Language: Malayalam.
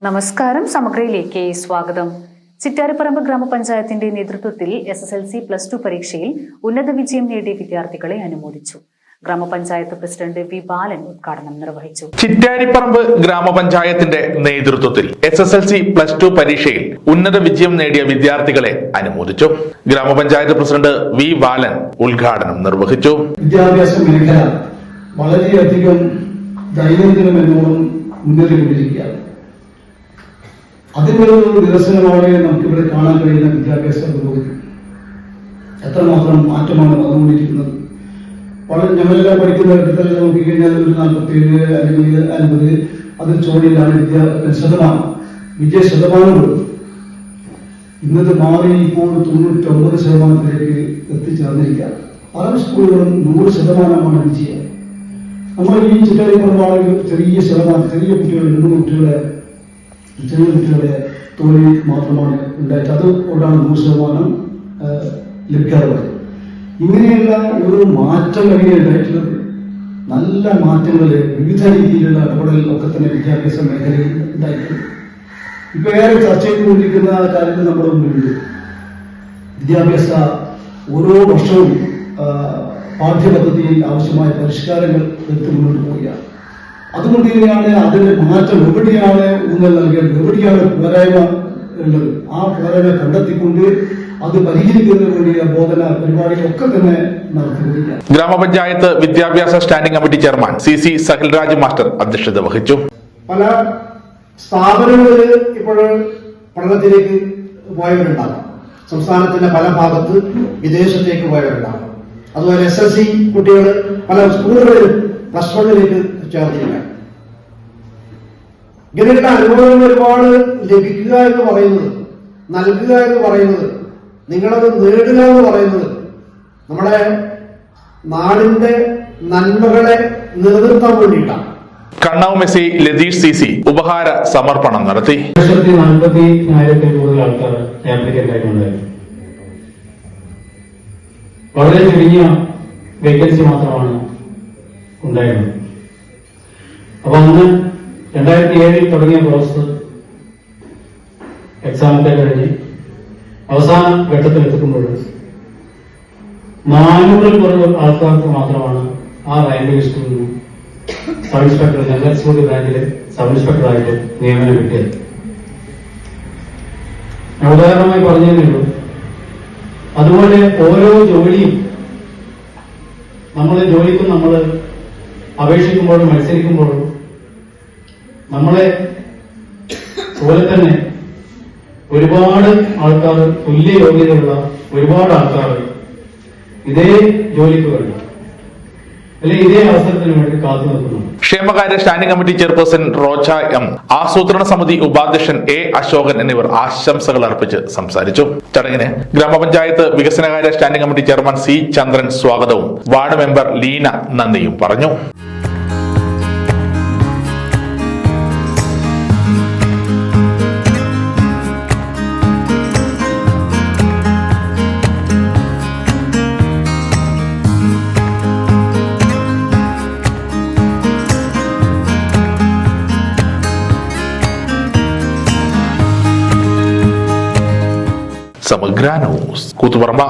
നമസ്കാരം, സമഗ്രയിലേക്ക് സ്വാഗതം. ചിറ്റാരിപ്പറമ്പ് ഗ്രാമപഞ്ചായത്തിന്റെ നേതൃത്വത്തിൽ SSLC+2 പരീക്ഷയിൽ ഉന്നത വിജയം നേടിയ വിദ്യാർത്ഥികളെ അനുമോദിച്ചു. ഗ്രാമപഞ്ചായത്ത് പ്രസിഡന്റ് വി ബാലൻ ഉദ്ഘാടനം നിർവഹിച്ചു. ചിറ്റാരിപ്പറമ്പ് ഗ്രാമപഞ്ചായത്തിന്റെ നേതൃത്വത്തിൽ SSLC+2 പരീക്ഷയിൽ ഉന്നത വിജയം നേടിയ വിദ്യാർത്ഥികളെ അനുമോദിച്ചു. ഗ്രാമപഞ്ചായത്ത് പ്രസിഡന്റ് വി ബാലൻ ഉദ്ഘാടനം നിർവഹിച്ചു. വിദ്യാഭ്യാസ മേഖല വളരെയധികം ദൈനംദിനം എന്നോണം മുന്നേറിക്കൊണ്ടിരിക്കുകയാണ്. അതിന്റെ ഒരു നിരസനമാണ് നമുക്കിവിടെ കാണാൻ കഴിയുന്ന വിദ്യാഭ്യാസ പുരോഗതി. എത്രമാത്രം മാറ്റമാണ് വന്നുകൊണ്ടിരിക്കുന്നത്. വളരെ ഞങ്ങളെല്ലാം പഠിക്കുന്ന ഘട്ടത്തിൽ നോക്കിക്കഴിഞ്ഞാൽ ഒരു 47 അല്ലെങ്കിൽ 50 അതിൽ ചോദ്യമാണ് വിജയ ശതമാനങ്ങൾ. ഇന്നത്തെ മാറി ഇപ്പോൾ 99% എത്തിച്ചേർന്നിരിക്കുക. പല സ്കൂളുകളും 100% വിജയം. നമ്മൾ ഈ ചിറ്റാരിപ്പറമ്പാണെങ്കിൽ ചെറിയ ശതമാനം, ചെറിയ കുട്ടികളെ തൊഴിൽ മാത്രമാണ് ഉണ്ടായിട്ട് അതുകൊണ്ടാണ് 100% ലഭിക്കാറുള്ളത്. ഇങ്ങനെയുള്ള ഒരു മാറ്റം ഉണ്ടായിട്ടുള്ളത്. നല്ല മാറ്റങ്ങൾ, വിവിധ രീതിയിലുള്ള ഇടപെടൽ ഒക്കെ തന്നെ വിദ്യാഭ്യാസ മേഖലയിൽ ഉണ്ടായിട്ടുണ്ട്. ഇപ്പൊ ഏറെ ചർച്ച ചെയ്തുകൊണ്ടിരിക്കുന്ന കാര്യത്തിൽ നമ്മുടെ മുന്നിലുണ്ട്. വിദ്യാഭ്യാസ ഓരോ വർഷവും പാഠ്യപദ്ധതിയിൽ ആവശ്യമായ പരിഷ്കാരങ്ങൾ എടുത്ത് മുന്നോട്ട് പോവുകയാണ്. അതുകൊണ്ട് തന്നെയാണ് അതിന്റെ മാറ്റം എവിടെയാണ് ഊന്നൽ നൽകേണ്ടത്, എവിടെയാണ് പോരായ്മ ഉള്ളത്, ആ പോരായ്മ കണ്ടെത്തിക്കൊണ്ട് അത് പരിഹരിക്കുന്നതിന് വേണ്ടിയ ബോധന പരിപാടികളൊക്കെ തന്നെ നടത്തിക്കൊണ്ടിരിക്കുകയാണ്. ഗ്രാമപഞ്ചായത്ത് വിദ്യാഭ്യാസ standing committee chairman CC Sahilraj master അധ്യക്ഷത വഹിച്ചു. പല സ്ഥാപനങ്ങളിൽ ഇപ്പോൾ പഠനത്തിലേക്ക് പോയവരുണ്ടാകും. സംസ്ഥാനത്തിന്റെ പല ഭാഗത്ത് വിദേശത്തേക്ക് പോയവരുണ്ടാകും. അതുപോലെ SSLC കുട്ടികൾ പല സ്കൂളുകളിലും +1 ചേർന്നിരിക്കുകയാണ്. ഇങ്ങനെയുള്ള അനുഭവങ്ങൾ ഒരുപാട് ലഭിക്കുക എന്ന് പറയുന്നത്, നൽകുക എന്ന് പറയുന്നത്, നിങ്ങളത് നേടുക എന്ന് പറയുന്നത് നമ്മുടെ നാടിന്റെ നന്മകളെ നിലനിർത്താൻ വേണ്ടിയിട്ടാണ്. കണ്ണാവ് മെസ്സി ലതീഷ് CC ഉപഹാര സമർപ്പണം നടത്തി. 140,000 കൂടുതൽ ആൾക്കാർ ആപ്ലിക്കന്റ് ആയിട്ടുണ്ടായിരുന്നു. വളരെ ചുരുങ്ങിയ വേക്കൻസി മാത്രമാണ് ഉണ്ടായിരുന്നത്. അപ്പൊ അന്ന് 2007 തുടങ്ങിയ പ്രോസസ് എക്സാമൊക്കെ കഴിഞ്ഞ് അവസാന ഘട്ടത്തിലെത്തുമ്പോൾ 400 കുറവ് ആൾക്കാർക്ക് മാത്രമാണ് ആ റാങ്ക് ലിസ്റ്റിൽ നിന്ന് സബ് ഇൻസ്പെക്ടർ, ജനറൽ എക്സിക്യൂട്ടീവ് ബ്രാഞ്ചിലെ സബ് ഇൻസ്പെക്ടറായിട്ട് നിയമനം കിട്ടിയത്. ഞാൻ ഉദാഹരണമായി പറഞ്ഞതേ ഉള്ളൂ. അതുപോലെ ഓരോ ജോലിയും ജോലിക്കും നമ്മൾ അപേക്ഷിക്കുമ്പോഴും മത്സരിക്കുമ്പോഴും നമ്മളെ പോലെ തന്നെ ഒരുപാട് ആൾക്കാർ, തുല്യ യോഗ്യതയുള്ള ഒരുപാട് ആൾക്കാർ ഇതേ ജോലിക്ക് വേണ്ടി അല്ലെങ്കിൽ ഇതേ അവസരത്തിന് വേണ്ടി കാത്തു നിൽക്കുന്നു. ക്ഷേമകാര്യ standing committee chairperson Roja M, ആസൂത്രണ സമിതി ഉപാധ്യക്ഷൻ A അശോകൻ എന്നിവർ ആശംസകൾ അർപ്പിച്ച് സംസാരിച്ചു. ചടങ്ങിന് ഗ്രാമപഞ്ചായത്ത് വികസനകാര്യ സ്റ്റാൻഡിംഗ് കമ്മിറ്റി ചെയർമാൻ C ചന്ദ്രൻ സ്വാഗതവും വാർഡ് മെമ്പർ ലീന നന്ദിയും പറഞ്ഞു. സമഗ്ര ന്യൂസ്, കൂത്തുപറമ്പ.